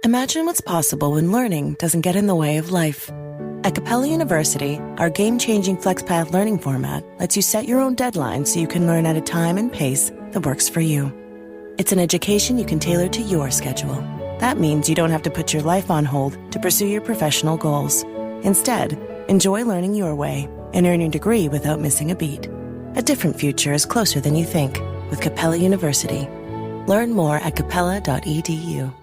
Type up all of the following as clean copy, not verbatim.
Imagine what's possible when learning doesn't get in the way of life. At Capella University, our game-changing FlexPath learning format lets you set your own deadlines so you can learn at a time and pace that works for you. It's an education you can tailor to your schedule. That means you don't have to put your life on hold to pursue your professional goals. Instead, enjoy learning your way and earn your degree without missing a beat. A different future is closer than you think with Capella University. Learn more at capella.edu.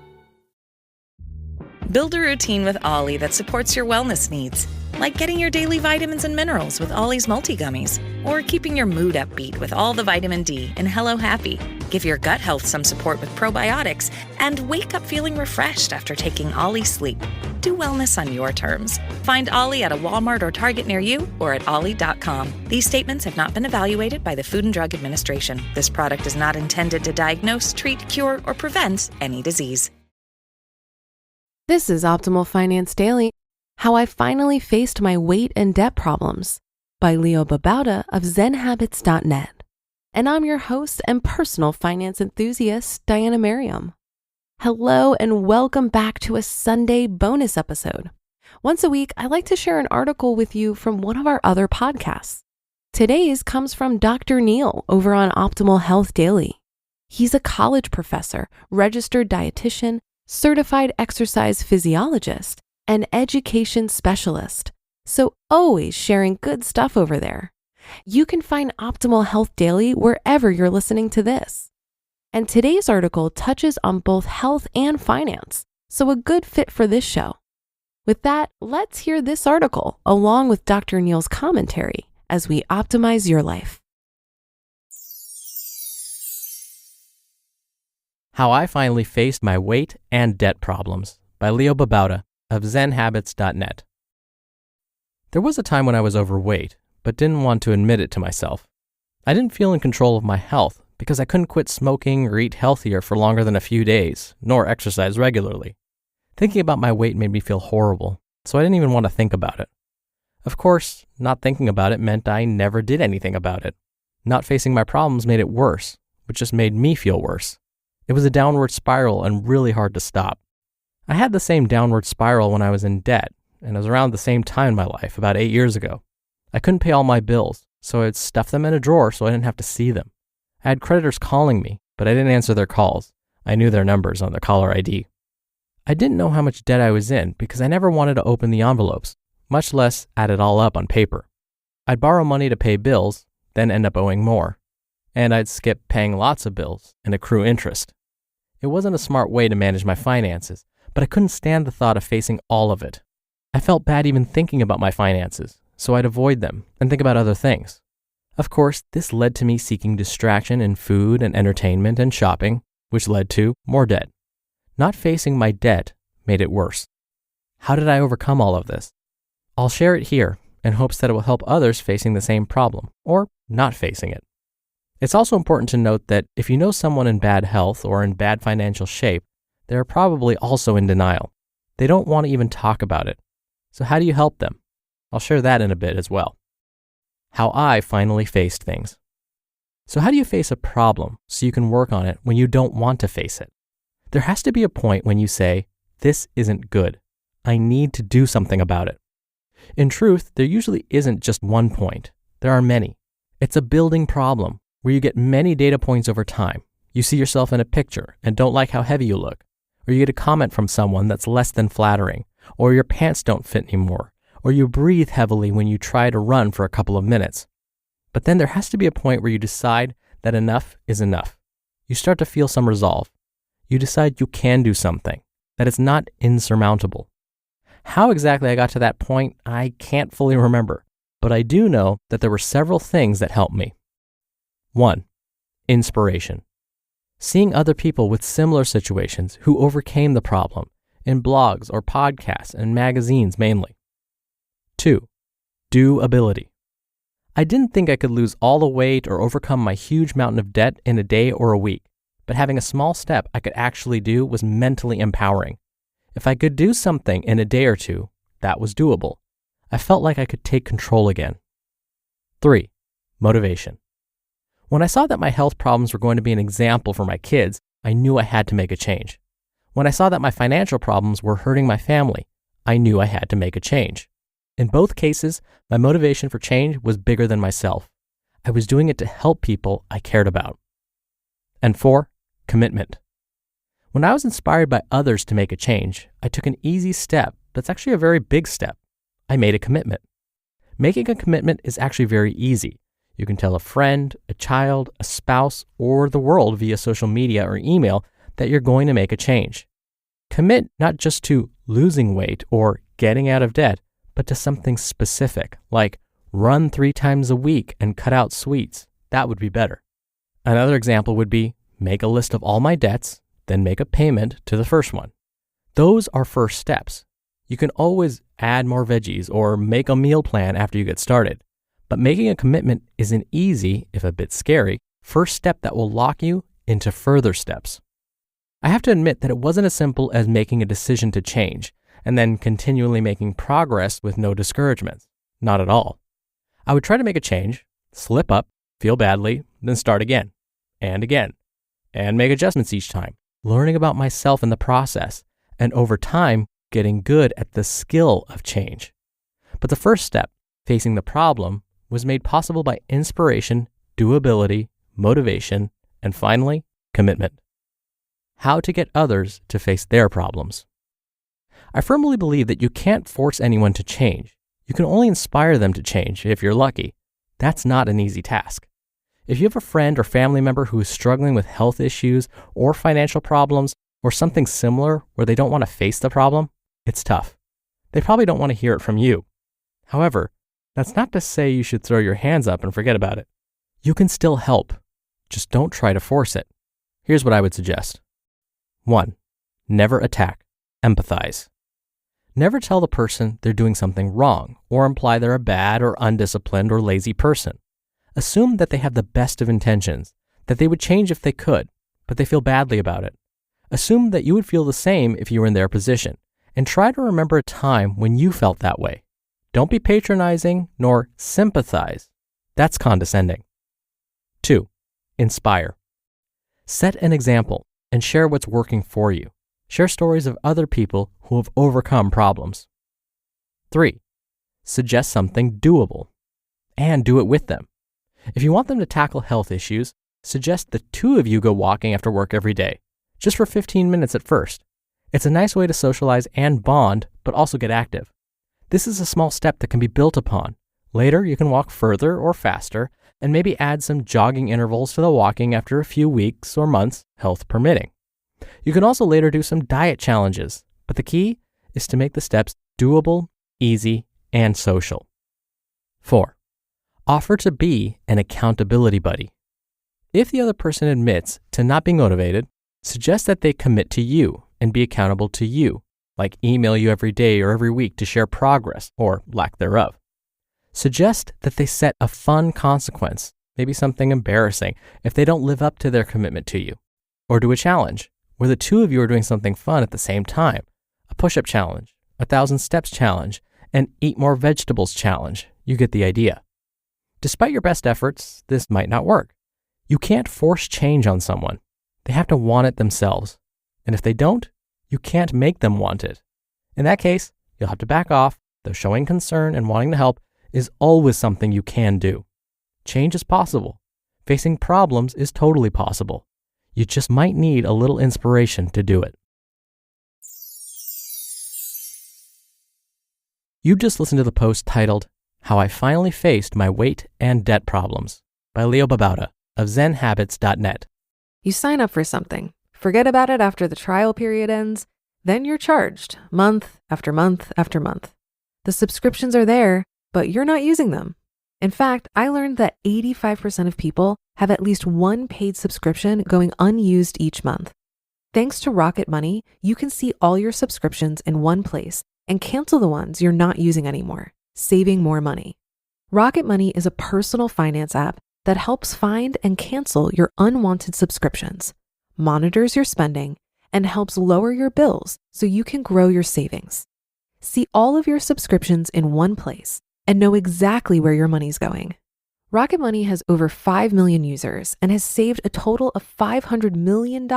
Build a routine with Ollie that supports your wellness needs, like getting your daily vitamins and minerals with Ollie's multi-gummies, or keeping your mood upbeat with all the vitamin D in Hello Happy. Give your gut health some support with probiotics, and wake up feeling refreshed after taking Ollie Sleep. Do wellness on your terms. Find Ollie at a Walmart or Target near you or at ollie.com. These statements have not been evaluated by the Food and Drug Administration. This product is not intended to diagnose, treat, cure, or prevent any disease. This is Optimal Finance Daily, How I Finally Faced My Weight and Debt Problems by Babauta of ZenHabits.net. And I'm your host and personal finance enthusiast, Diana Merriam. Hello and welcome back to a Sunday bonus episode. Once a week, I like to share an article with you from one of our other podcasts. Today's comes from Dr. Neil over on Optimal Health Daily. He's a college professor, registered dietitian, certified exercise physiologist, and education specialist. So always sharing good stuff over there. You can find Optimal Health Daily wherever you're listening to this. And today's article touches on both health and finance, so a good fit for this show. With that, let's hear this article along with Dr. Neil's commentary as we optimize your life. How I Finally Faced My Weight and Debt Problems by Babauta of ZenHabits.net. There was a time when I was overweight, but didn't want to admit it to myself. I didn't feel in control of my health because I couldn't quit smoking or eat healthier for longer than a few days, nor exercise regularly. Thinking about my weight made me feel horrible, so I didn't even want to think about it. Of course, not thinking about it meant I never did anything about it. Not facing my problems made it worse, which just made me feel worse. It was a downward spiral and really hard to stop. I had the same downward spiral when I was in debt, and it was around the same time in my life, about 8 years ago. I couldn't pay all my bills, so I'd stuff them in a drawer so I didn't have to see them. I had creditors calling me, but I didn't answer their calls. I knew their numbers on their caller ID. I didn't know how much debt I was in because I never wanted to open the envelopes, much less add it all up on paper. I'd borrow money to pay bills, then end up owing more. And I'd skip paying lots of bills and accrue interest. It wasn't a smart way to manage my finances, but I couldn't stand the thought of facing all of it. I felt bad even thinking about my finances, so I'd avoid them and think about other things. Of course, this led to me seeking distraction in food and entertainment and shopping, which led to more debt. Not facing my debt made it worse. How did I overcome all of this? I'll share it here in hopes that it will help others facing the same problem or not facing it. It's also important to note that if you know someone in bad health or in bad financial shape, they're probably also in denial. They don't want to even talk about it. So how do you help them? I'll share that in a bit as well. How I finally faced things. So how do you face a problem so you can work on it when you don't want to face it? There has to be a point when you say, this isn't good. I need to do something about it. In truth, there usually isn't just one point. There are many. It's a building problem where you get many data points over time. You see yourself in a picture and don't like how heavy you look, or you get a comment from someone that's less than flattering, or your pants don't fit anymore, or you breathe heavily when you try to run for a couple of minutes. But then there has to be a point where you decide that enough is enough. You start to feel some resolve. You decide you can do something, that it's not insurmountable. How exactly I got to that point, I can't fully remember, but I do know that there were several things that helped me. 1. Inspiration. Seeing other people with similar situations who overcame the problem in blogs or podcasts and magazines mainly. 2. Doability. I didn't think I could lose all the weight or overcome my huge mountain of debt in a day or a week, but having a small step I could actually do was mentally empowering. If I could do something in a day or two, that was doable. I felt like I could take control again. 3. Motivation. When I saw that my health problems were going to be an example for my kids, I knew I had to make a change. When I saw that my financial problems were hurting my family, I knew I had to make a change. In both cases, my motivation for change was bigger than myself. I was doing it to help people I cared about. And 4, commitment. When I was inspired by others to make a change, I took an easy step that's actually a very big step. I made a commitment. Making a commitment is actually very easy. You can tell a friend, a child, a spouse, or the world via social media or email that you're going to make a change. Commit not just to losing weight or getting out of debt, but to something specific, like run 3 times a week and cut out sweets. That would be better. Another example would be make a list of all my debts, then make a payment to the first one. Those are first steps. You can always add more veggies or make a meal plan after you get started. But making a commitment is an easy, if a bit scary, first step that will lock you into further steps. I have to admit that it wasn't as simple as making a decision to change and then continually making progress with no discouragements. Not at all. I would try to make a change, slip up, feel badly, then start again, and make adjustments each time, learning about myself in the process, and over time, getting good at the skill of change. But the first step, facing the problem, was made possible by inspiration, doability, motivation, and finally, commitment. How to get others to face their problems. I firmly believe that you can't force anyone to change. You can only inspire them to change if you're lucky. That's not an easy task. If you have a friend or family member who is struggling with health issues or financial problems or something similar where they don't want to face the problem, it's tough. They probably don't want to hear it from you. However, that's not to say you should throw your hands up and forget about it. You can still help. Just don't try to force it. Here's what I would suggest. 1. Never attack. Empathize. Never tell the person they're doing something wrong or imply they're a bad or undisciplined or lazy person. Assume that they have the best of intentions, that they would change if they could, but they feel badly about it. Assume that you would feel the same if you were in their position, and try to remember a time when you felt that way. Don't be patronizing nor sympathize. That's condescending. 2. Inspire. Set an example and share what's working for you. Share stories of other people who have overcome problems. 3. Suggest something doable and do it with them. If you want them to tackle health issues, suggest the 2 of you go walking after work every day, just for 15 minutes at first. It's a nice way to socialize and bond, but also get active. This is a small step that can be built upon. Later, you can walk further or faster, and maybe add some jogging intervals to the walking after a few weeks or months, health permitting. You can also later do some diet challenges, but the key is to make the steps doable, easy, and social. 4. Offer to be an accountability buddy. If the other person admits to not being motivated, suggest that they commit to you and be accountable to you, like email you every day or every week to share progress or lack thereof. Suggest that they set a fun consequence, maybe something embarrassing, if they don't live up to their commitment to you. Or do a challenge where the 2 of you are doing something fun at the same time. A push-up challenge, a 1,000 steps challenge, an eat more vegetables challenge. You get the idea. Despite your best efforts, this might not work. You can't force change on someone. They have to want it themselves. And if they don't, you can't make them want it. In that case, you'll have to back off, though showing concern and wanting to help is always something you can do. Change is possible. Facing problems is totally possible. You just might need a little inspiration to do it. You just listened to the post titled, How I Finally Faced My Weight and Debt Problems by Babauta of ZenHabits.net. You sign up for something, forget about it after the trial period ends, then you're charged month after month after month. The subscriptions are there, but you're not using them. In fact, I learned that 85% of people have at least one paid subscription going unused each month. Thanks to Rocket Money, you can see all your subscriptions in one place and cancel the ones you're not using anymore, saving more money. Rocket Money is a personal finance app that helps find and cancel your unwanted subscriptions, monitors your spending, and helps lower your bills so you can grow your savings. See all of your subscriptions in one place and know exactly where your money's going. Rocket Money has over 5 million users and has saved a total of $500 million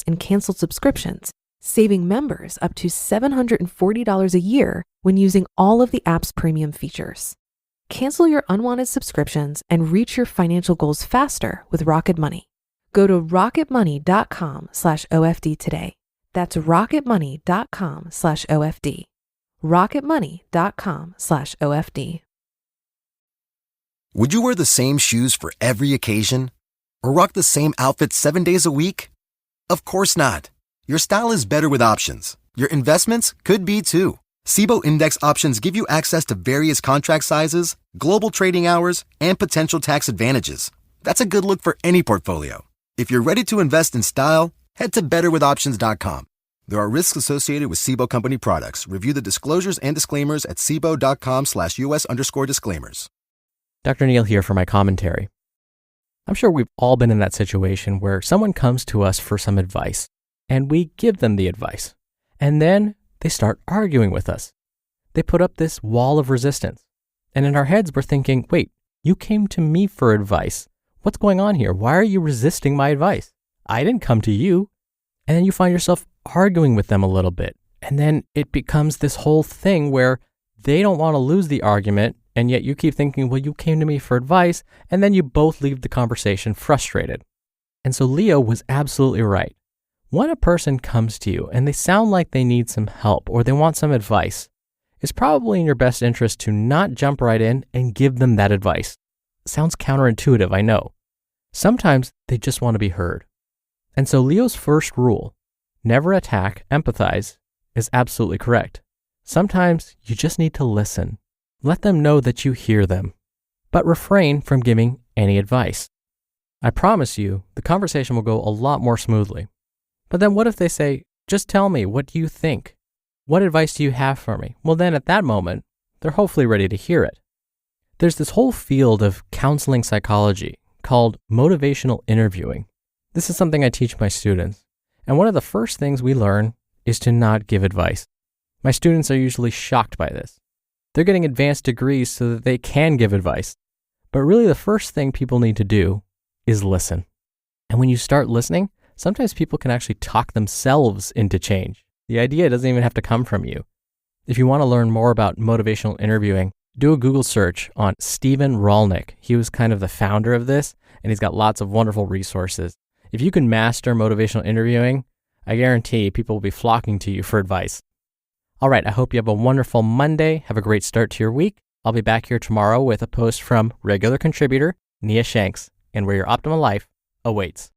in canceled subscriptions saving members up to $740 a year when using all of the app's premium features. Cancel your unwanted subscriptions and reach your financial goals faster with Rocket Money. Go to rocketmoney.com/OFD today. That's rocketmoney.com/OFD. rocketmoney.com/OFD. Would you wear the same shoes for every occasion? Or rock the same outfit 7 days a week? Of course not. Your style is better with options. Your investments could be too. SIBO Index options give you access to various contract sizes, global trading hours, and potential tax advantages. That's a good look for any portfolio. If you're ready to invest in style, head to betterwithoptions.com. There are risks associated with SIBO company products. Review the disclosures and disclaimers at sibo.com/US_disclaimers. Dr. Neil here for my commentary. I'm sure we've all been in that situation where someone comes to us for some advice, and we give them the advice, and then they start arguing with us. They put up this wall of resistance, and in our heads we're thinking, wait, you came to me for advice. What's going on here? Why are you resisting my advice? I didn't come to you. And then you find yourself arguing with them a little bit, and then it becomes this whole thing where they don't want to lose the argument, and yet you keep thinking, well, you came to me for advice, and then you both leave the conversation frustrated. And so Leo was absolutely right. When a person comes to you and they sound like they need some help or they want some advice, it's probably in your best interest to not jump right in and give them that advice. Sounds counterintuitive, I know. Sometimes they just want to be heard. And so Leo's first rule, never attack, empathize, is absolutely correct. Sometimes you just need to listen. Let them know that you hear them, but refrain from giving any advice. I promise you, the conversation will go a lot more smoothly. But then what if they say, just tell me, what do you think? What advice do you have for me? Well, then at that moment, they're hopefully ready to hear it. There's this whole field of counseling psychology called motivational interviewing. This is something I teach my students. And one of the first things we learn is to not give advice. My students are usually shocked by this. They're getting advanced degrees so that they can give advice. But really the first thing people need to do is listen. And when you start listening, sometimes people can actually talk themselves into change. The idea doesn't even have to come from you. If you want to learn more about motivational interviewing, do a Google search on Stephen Rolnick. He was kind of the founder of this, and he's got lots of wonderful resources. If you can master motivational interviewing, I guarantee people will be flocking to you for advice. All right, I hope you have a wonderful Monday. Have a great start to your week. I'll be back here tomorrow with a post from regular contributor Nia Shanks, and where your optimal life awaits.